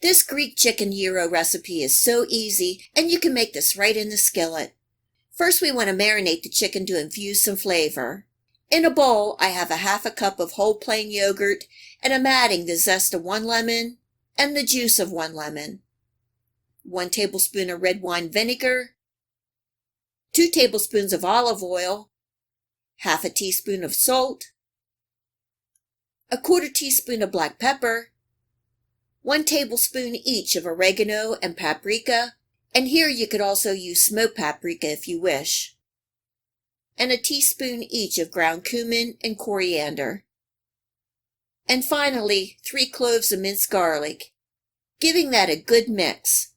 This Greek chicken gyro recipe is so easy, and you can make this right in the skillet. First, we want to marinate the chicken to infuse some flavor. In a bowl, I have a half a cup of whole plain yogurt, and I'm adding the zest of 1 lemon and the juice of 1 lemon, 1 tablespoon of red wine vinegar, 2 tablespoons of olive oil, half a teaspoon of salt, a 1/4 teaspoon of black pepper, 1 tablespoon each of oregano and paprika, and here you could also use smoked paprika if you wish, and a teaspoon each of ground cumin and coriander. And finally, 3 cloves of minced garlic, giving that a good mix.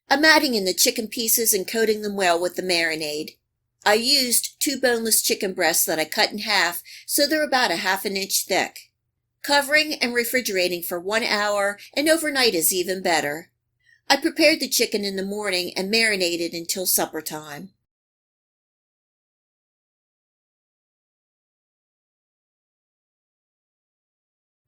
I'm adding in the chicken pieces and coating them well with the marinade. I used 2 boneless chicken breasts that I cut in half, so they're about a ½ inch thick. Covering and refrigerating for 1 hour, and overnight is even better. I prepared the chicken in the morning and marinated until supper time.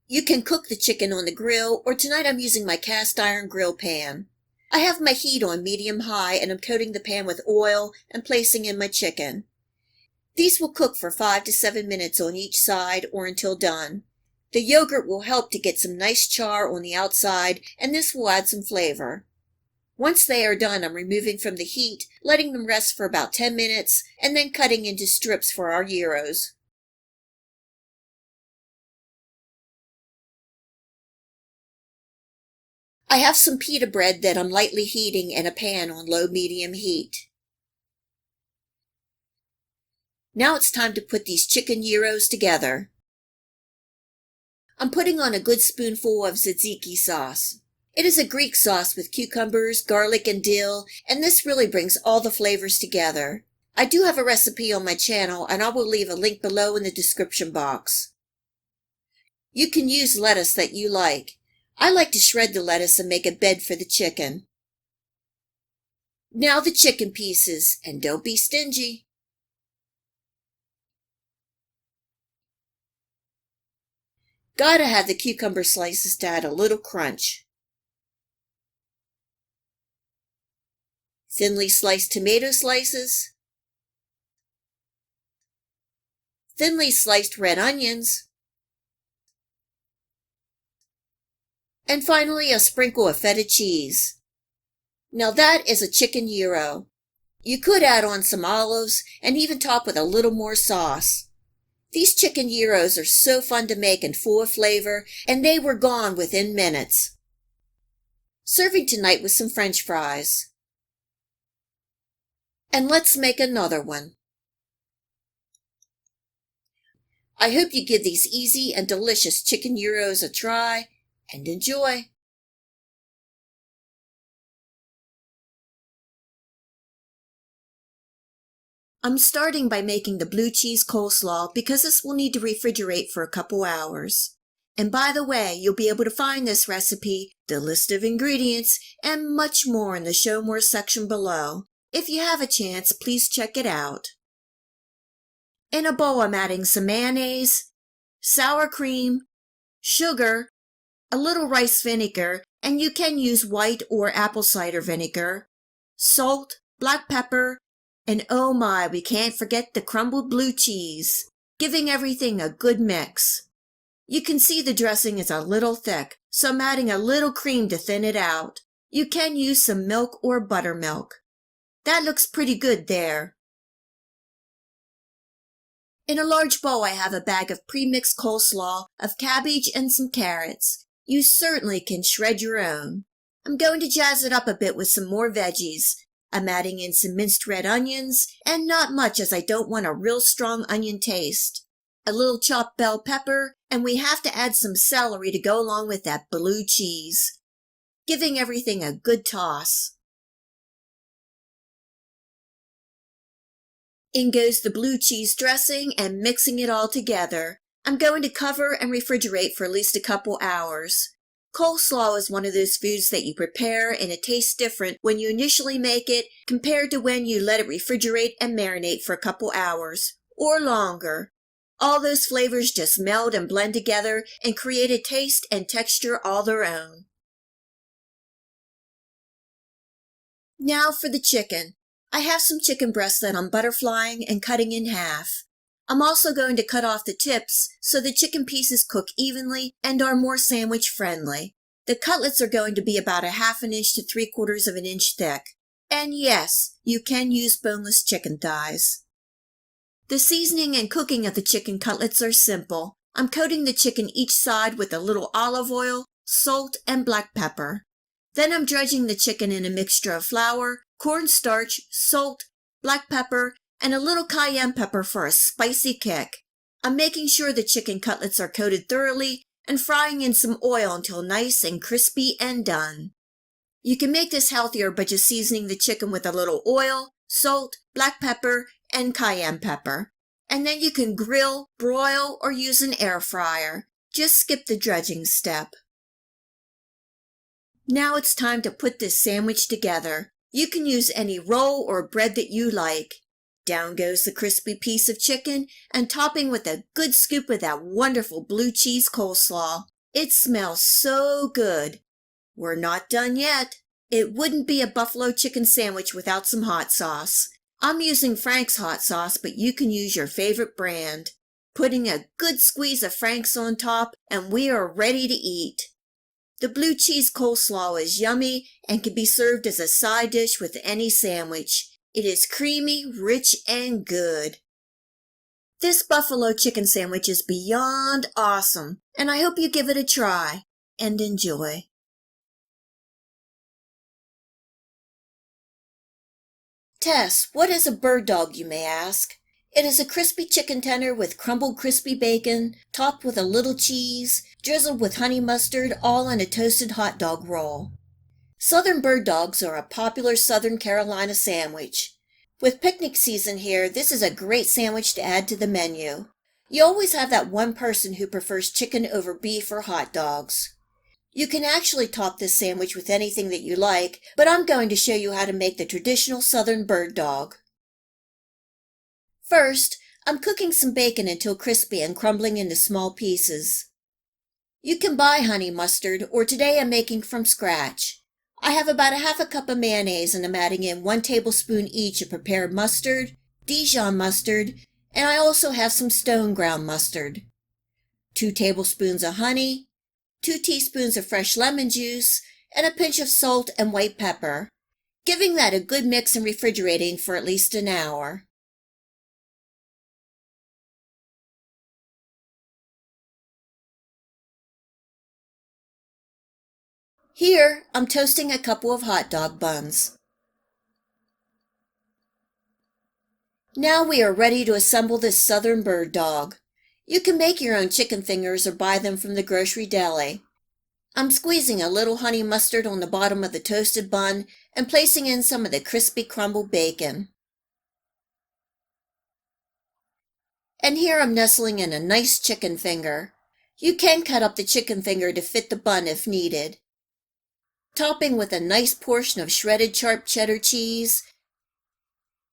You can cook the chicken on the grill, or tonight I'm using my cast iron grill pan. I have my heat on medium-high, and I'm coating the pan with oil and placing in my chicken. These will cook for 5 to 7 minutes on each side or until done. The yogurt will help to get some nice char on the outside, and this will add some flavor. Once they are done, I'm removing from the heat, letting them rest for about 10 minutes, and then cutting into strips for our gyros. I have some pita bread that I'm lightly heating in a pan on low-medium heat. Now it's time to put these chicken gyros together. I'm putting on a good spoonful of tzatziki sauce. It is a Greek sauce with cucumbers, garlic, and dill, and this really brings all the flavors together. I do have a recipe on my channel, and I will leave a link below in the description box. You can use lettuce that you like. I like to shred the lettuce and make a bed for the chicken. Now the chicken pieces, and don't be stingy. Gotta have the cucumber slices to add a little crunch. Thinly sliced tomato slices. Thinly sliced red onions. And finally, a sprinkle of feta cheese. Now that is a chicken gyro. You could add on some olives and even top with a little more sauce. These chicken gyros are so fun to make and full of flavor, and they were gone within minutes. Serving tonight with some French fries. And let's make another one. I hope you give these easy and delicious chicken gyros a try, and enjoy. I'm starting by making the blue cheese coleslaw because this will need to refrigerate for a couple hours. And by the way, you'll be able to find this recipe, the list of ingredients, and much more in the Show More section below. If you have a chance, please check it out. In a bowl, I'm adding some mayonnaise, sour cream, sugar, a little rice vinegar, and you can use white or apple cider vinegar, salt, black pepper, and oh my, we can't forget the crumbled blue cheese, giving everything a good mix. You can see the dressing is a little thick, so I'm adding a little cream to thin it out. You can use some milk or buttermilk. That looks pretty good there. In a large bowl, I have a bag of pre-mixed coleslaw of cabbage and some carrots. You certainly can shred your own. I'm going to jazz it up a bit with some more veggies. I'm adding in some minced red onions, and not much as I don't want a real strong onion taste. A little chopped bell pepper, and we have to add some celery to go along with that blue cheese, giving everything a good toss. In goes the blue cheese dressing and mixing it all together. I'm going to cover and refrigerate for at least a couple hours. Coleslaw is one of those foods that you prepare and it tastes different when you initially make it compared to when you let it refrigerate and marinate for a couple hours or longer. All those flavors just meld and blend together and create a taste and texture all their own. Now for the chicken. I have some chicken breasts that I'm butterflying and cutting in half. I'm also going to cut off the tips so the chicken pieces cook evenly and are more sandwich friendly. The cutlets are going to be about a ½ inch to 3/4 of an inch thick. And yes, you can use boneless chicken thighs. The seasoning and cooking of the chicken cutlets are simple. I'm coating the chicken each side with a little olive oil, salt, and black pepper. Then I'm dredging the chicken in a mixture of flour, cornstarch, salt, black pepper, and a little cayenne pepper for a spicy kick. I'm making sure the chicken cutlets are coated thoroughly and frying in some oil until nice and crispy and done. You can make this healthier by just seasoning the chicken with a little oil, salt, black pepper, and cayenne pepper. And then you can grill, broil, or use an air fryer. Just skip the dredging step. Now it's time to put this sandwich together. You can use any roll or bread that you like. Down goes the crispy piece of chicken and topping with a good scoop of that wonderful blue cheese coleslaw. It smells so good. We're not done yet. It wouldn't be a buffalo chicken sandwich without some hot sauce. I'm using Frank's hot sauce, but you can use your favorite brand. Putting a good squeeze of Frank's on top, and we are ready to eat. The blue cheese coleslaw is yummy and can be served as a side dish with any sandwich. It is creamy, rich, and good. This buffalo chicken sandwich is beyond awesome, and I hope you give it a try and enjoy. Tess, what is a bird dog, you may ask? It is a crispy chicken tender with crumbled crispy bacon, topped with a little cheese, drizzled with honey mustard, all in a toasted hot dog roll. Southern bird dogs are a popular Southern Carolina sandwich. With picnic season here, this is a great sandwich to add to the menu. You always have that one person who prefers chicken over beef or hot dogs. You can actually top this sandwich with anything that you like, but I'm going to show you how to make the traditional Southern bird dog. First, I'm cooking some bacon until crispy and crumbling into small pieces. You can buy honey mustard, or today I'm making from scratch. I have about a ½ cup of mayonnaise and I'm adding in 1 tablespoon each of prepared mustard, Dijon mustard, and I also have some stone ground mustard. 2 tablespoons of honey, 2 teaspoons of fresh lemon juice, and a pinch of salt and white pepper, giving that a good mix and refrigerating for at least an hour. Here, I'm toasting a couple of hot dog buns. Now we are ready to assemble this Southern bird dog. You can make your own chicken fingers or buy them from the grocery deli. I'm squeezing a little honey mustard on the bottom of the toasted bun and placing in some of the crispy crumbled bacon. And here I'm nestling in a nice chicken finger. You can cut up the chicken finger to fit the bun if needed. Topping with a nice portion of shredded sharp cheddar cheese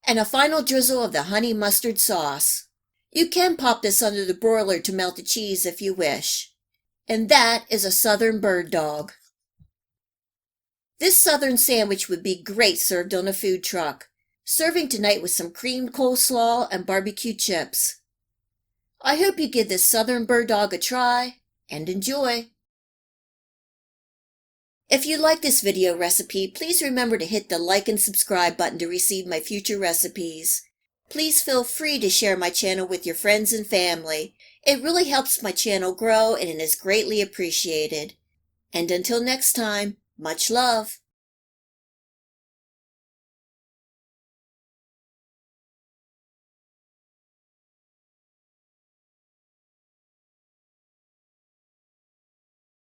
and a final drizzle of the honey mustard sauce. You can pop this under the broiler to melt the cheese if you wish. And that is a Southern bird dog. This Southern sandwich would be great served on a food truck, serving tonight with some creamed coleslaw and barbecue chips. I hope you give this Southern bird dog a try and enjoy. If you like this video recipe, please remember to hit the like and subscribe button to receive my future recipes. Please feel free to share my channel with your friends and family. It really helps my channel grow and it is greatly appreciated. And until next time, much love.